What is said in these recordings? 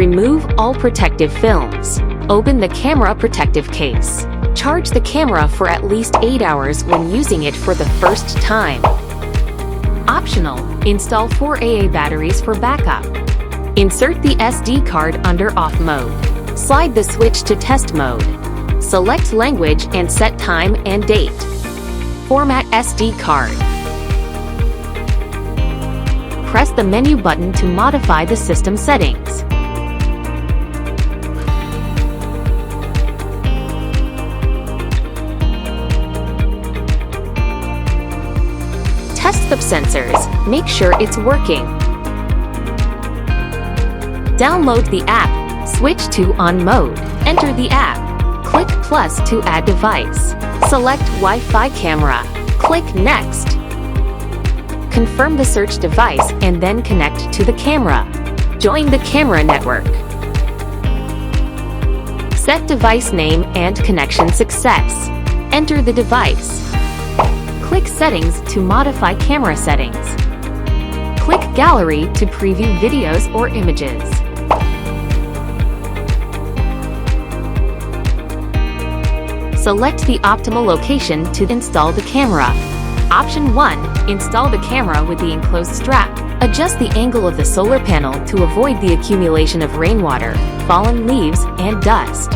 Remove all protective films. Open the camera protective case. Charge the camera for at least 8 hours when using it for the first time. Optional, install 4 AA batteries for backup. Insert the SD card under off mode. Slide the switch to test mode. Select language and set time and date. Format SD card. Press the menu button to modify the system settings. Test the sensors. Make sure it's working. Download the app. Switch to on mode. Enter the app. Click plus to add device. Select Wi-Fi camera. Click next. Confirm the search device and then connect to the camera. Join the camera network. Set device name and connection success. Enter the device. Click Settings to modify camera settings. Click Gallery to preview videos or images. Select the optimal location to install the camera. Option 1. Install the camera with the enclosed strap. Adjust the angle of the solar panel to avoid the accumulation of rainwater, fallen leaves, and dust.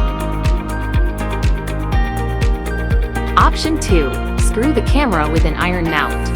Option 2. Screw the camera with an iron mount.